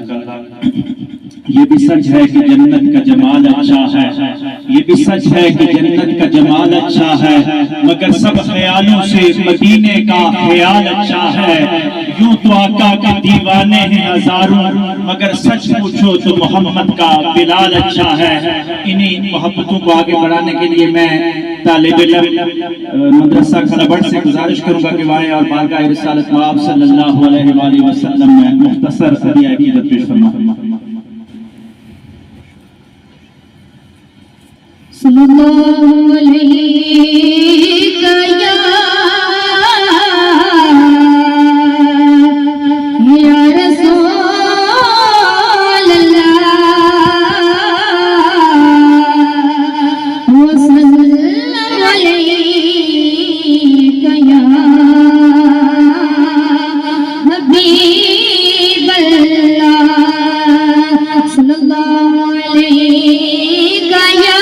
جزاک اللہ۔ یہ بھی سچ ہے کہ جنت کا جمال اچھا ہے، یہ بھی سچ ہے کہ جنت کا جمال اچھا ہے، مگر سب خیالوں سے مدینے کا خیال اچھا ہے۔ یوں تو آقا کے دیوانے ہیں ہزاروں، مگر سچ پوچھو تو محمد کا بلال اچھا ہے۔ انہی محبتوں کو آگے بڑھانے کے لیے میں طالب علم مدرسہ کھلبڑ سے گزارش کروں گا کہ وائے اور بارگاہ رسالت مآب صلی اللہ علیہ وآلہ وسلم میں مختصر ہدیہ عقیدت پیش فرمائیں۔ صلی اللہ علیہ یا رسول اللہ وسلم علیک یا حبیب اللہ صلی اللہ علیک یا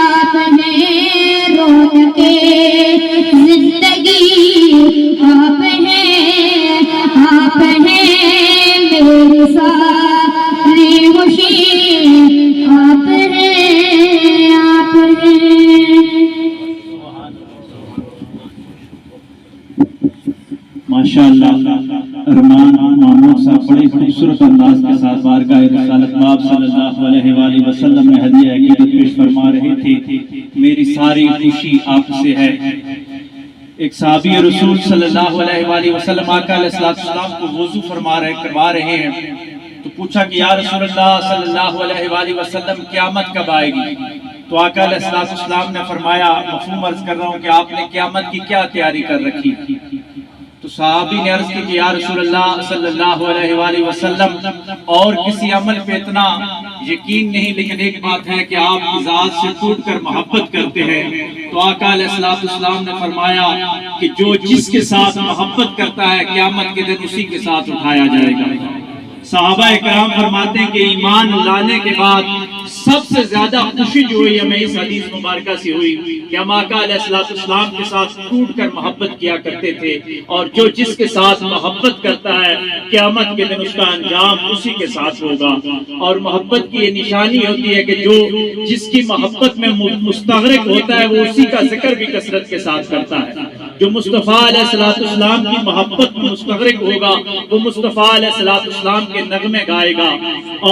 آپ ہیں زندگی آپ ہیں میری ساری خوشی آپ ہیں ماشاءاللہ ارمان محمود صاحب بڑی خوبصورت انداز کے ساتھ بارگاہ رسالت مآب صلی اللہ علیہ وآلہ وسلم میں ہدیہ عقیدت پیش فرما رہے تھے۔ میری ساری خوشی آپ سے ہے۔ ایک صحابی رسول صلی اللہ علیہ وآلہ وسلم آقا علیہ السلام کو وضو کروا رہے ہیں، تو پوچھا کہ یا رسول اللہ صلی اللہ علیہ وآلہ وسلم قیامت کب آئے گی؟ تو آقا علیہ السلام نے فرمایا، مفہوم عرض کر رہا ہوں کہ آپ نے قیامت کی کیا تیاری کر رکھی؟ تو صحابی نے عرض کی کہ یا رسول اللہ صلی اللہ علیہ وآلہ وسلم اور کسی عمل پہ اتنا یقین نہیں، لیکن ایک بات ہے کہ آپ کی ذات سے ٹوٹ کر محبت کرتے ہیں۔ تو آقا علیہ السلام نے فرمایا کہ جو جس کے ساتھ محبت کرتا ہے قیامت کے دن اسی کے ساتھ اٹھایا جائے گا۔ صحابہ کرام فرماتے ہیں کہ ایمان لانے کے بعد سب سے زیادہ خوشی جو ہوئی ہمیں اس حدیث مبارکہ سے ہوئی کہ ہم آقا علیہ السلام کے ساتھ ٹوٹ کر محبت کیا کرتے تھے، اور جو جس کے ساتھ محبت کرتا ہے قیامت کے دن اس کا انجام اسی کے ساتھ ہوگا۔ اور محبت کی یہ نشانی ہوتی ہے کہ جو جس کی محبت میں مستغرق ہوتا ہے وہ اسی کا ذکر بھی کثرت کے ساتھ کرتا ہے۔ جو مصطفیٰ علیہ السلام کی محبت میں مستغرق ہوگا وہ مصطفیٰ علیہ السلام کے نغمے گائے گا۔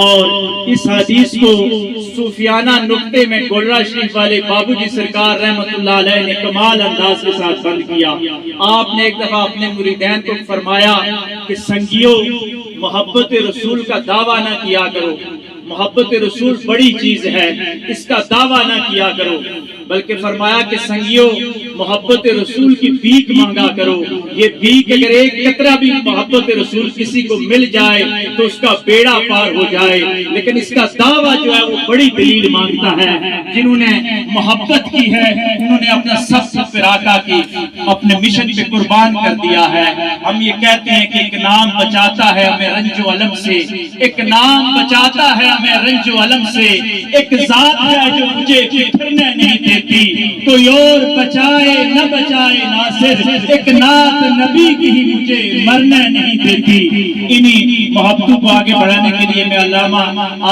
اور اس حدیث کو صوفیانہ نقطے میں گولڑا شریف والے بابو جی سرکار رحمت اللہ علیہ نے کمال انداز کے ساتھ بند کیا۔ آپ نے ایک دفعہ اپنے مریدین کو فرمایا کہ سنگیو، محبت رسول کا دعویٰ نہ کیا کرو، محبت رسول بڑی چیز ہے، اس کا دعویٰ نہ کیا کرو، بلکہ فرمایا کہ سنگیو محبت رسول کی بھیک مانگا کرو۔ یہ بھیک اگر ایک قطرہ بھی محبت رسول کسی کو مل جائے تو اس کا بیڑا پار ہو جائے، لیکن اس کا دعویٰ جو ہے وہ بڑی دلیل مانگتا ہے۔ جنہوں نے محبت کی ہے انہوں نے اپنا سب فراقہ کی اپنے مشن پہ قربان کر دیا ہے۔ ہم یہ کہتے ہیں کہ ایک نام بچاتا ہے ہمیں رنج و علم سے، ایک نام بچاتا ہے ہمیں رنج و علم سے، ایک ذات ہے جو مجھے بکھرنے نہیں دیتی، کوئی اور بچائے نہ بچائے ناصر، ایک نعت نبی کی ہی مجھے مرنے نہیں دیتی۔ انہی محبتوں کو آگے بڑھانے کے لیے میں علامہ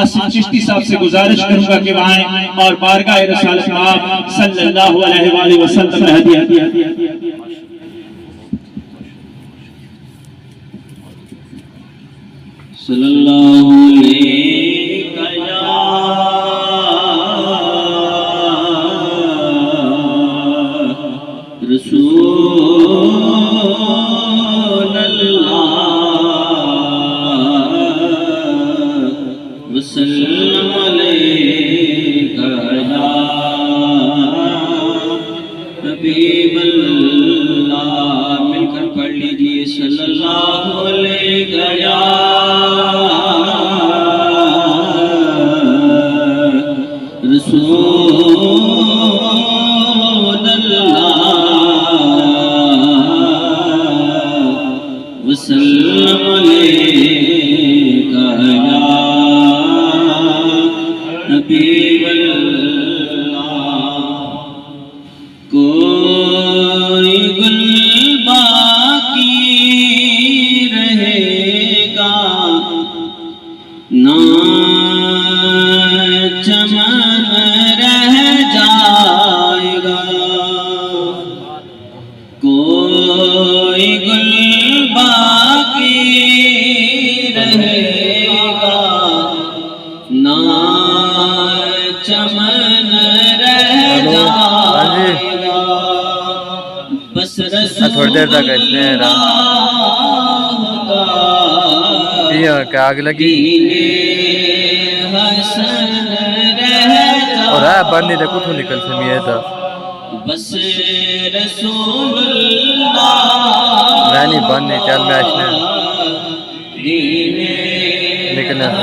آصف چشتی صاحب سے گزارش کروں گا کہ وہ آئیں اور بارگاہ رسالت مآب صلی اللہ علیہ وآلہ وسلم میں ہدیہ صلی اللہ علیہ رسول اللہ وسلم علیہ حبیب اللہ، مل کر پڑھ لیجئے صلی اللہ علیہ رسول اللہ وسلم علیہ حبیب اللہ۔ کوئی گل باقی رہے گا نہ چمن رہ جائے گا، کوئی گل باقی رہے گا نہ چمن رہ جائے گا، بس رسول اللہ کا آگ لگی حسن رہ اور بندی تک کتوں نکل سے میرے تھا بس رسول اللہ میں نہیں بندی چل میں اشنے نکلنا تھا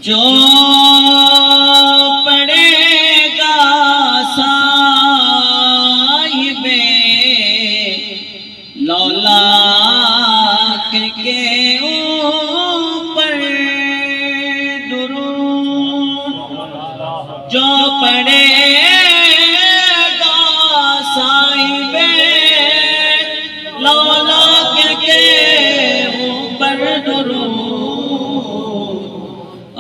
جو پڑے گا صاحب لولاک کے اوپر درود جو پڑھے گا صاحب لولا کے اوپر درود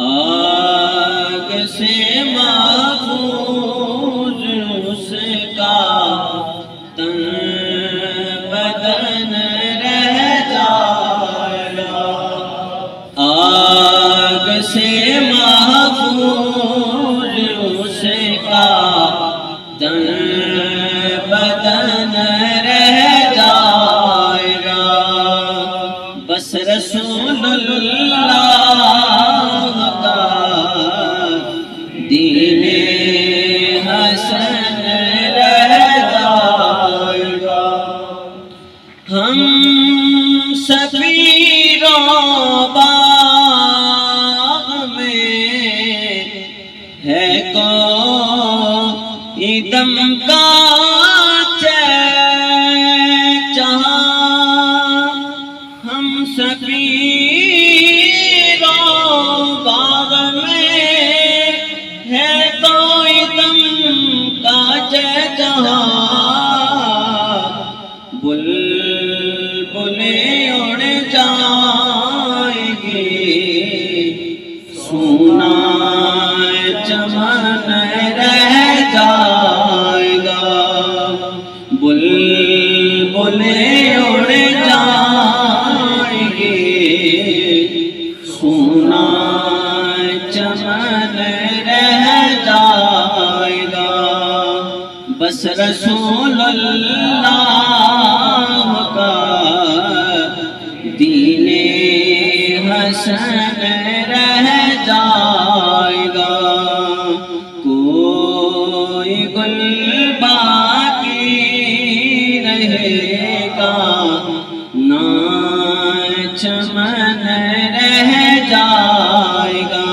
آگ سے محفوظ اس کا تن بدن رہ جائے گا آگ سے محفوظ اس کا تن بدن رہ جائے گا بس رسول اللہ کا دین حسن رہ جائے گا ہم سفیروں باغ میں ہے کوئی دم کا جہاں ہم سفیروں باغ میں ہے کوئی دم کا جہاں بلبلیں اڑ جائیں گے سونا چمن رہ جائے گا بلبلیں اڑ جائیں گے سونا چمن رہ جائے گا بس رسول اللہ کا دین حسن رہ جائے گا کوئی گل باقی رہے گا نہ چمن رہ جائے گا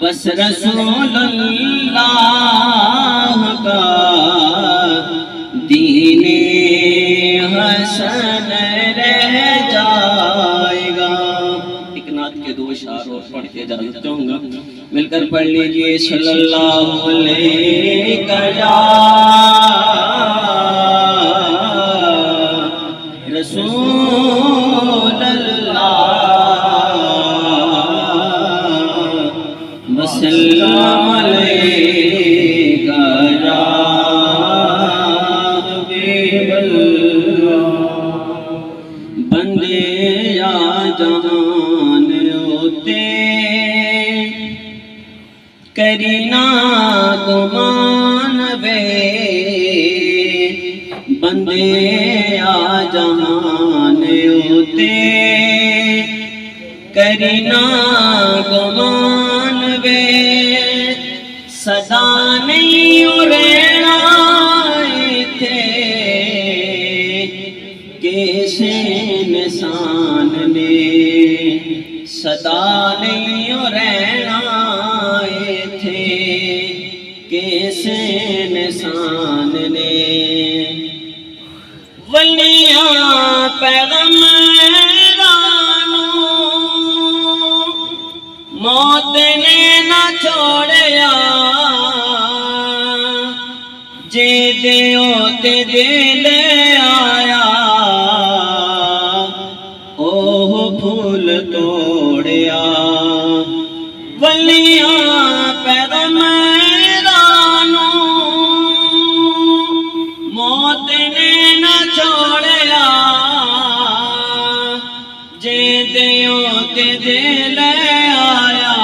بس رسول اللہ کا دین حسن رہ جائے گا ایک نعت کے دو اشعار اور پڑھ کے اجازت چاہوں گا مل کر پڑھ لیجئے صلی اللہ علیہ رسول اللہ وسلم علیہ یا حبیب اللہ بندے یا جہان ہوتے کرینا گمان بے بندے یا جہان ہوتے کرینا گمان بے صدا نہیں اڑینا تھے کیسے انسان نے صدا نہیں اڑینا تھے کیسے انسان نے ولیاں پیغمبرانوں موت نے نہ چھوڑیا جے دیو تے دل آیا اوہ پھول توڑیا ولیاں پیغمبرانوں موت نے نہ چھوڑیا جے دیو تے دل آیا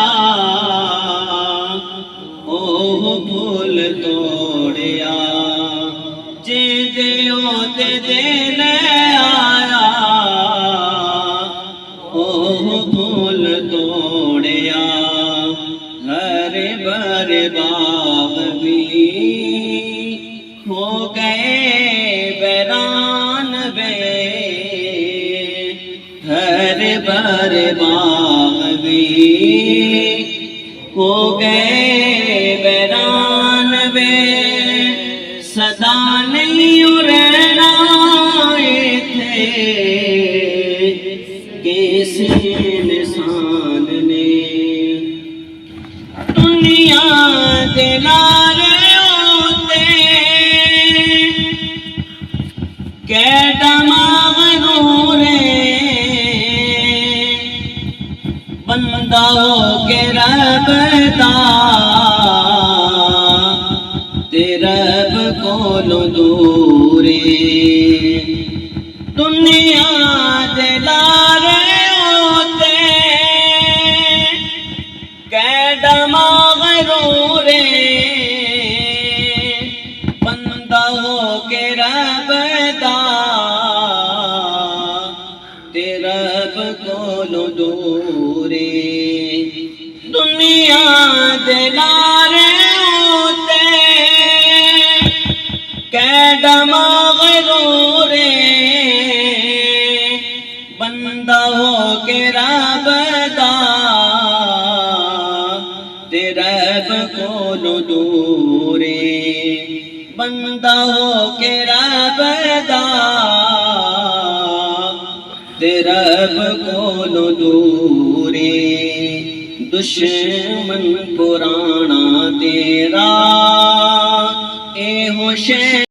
اوہ پھول توڑیا جے دیو تے دل آیا اوہ پھول توڑیا ہر بر باغ بھی ہو گئے ویران بے ہر بر باغ بھی ہو گئے ویران بے صدا نہیں اڑنا تھے کیسے انسان نے دنیا دلارے ہوتے کیڈا مغرورے بندہ ہو کے رب دا تے رب کولو دورے دنیا دے لارے ہوتے کیڈا مغرورے بندہ ہو کے رب دا تے رب کولو دورے دنیا دے لارے ہوتے کیڈا مغرورے بندہ ہو کے رب دا تے رب کولو دورے بندہ ہو کے رب دا تے رب کولو دورے دشمن پرانا تیرا اے ہو شے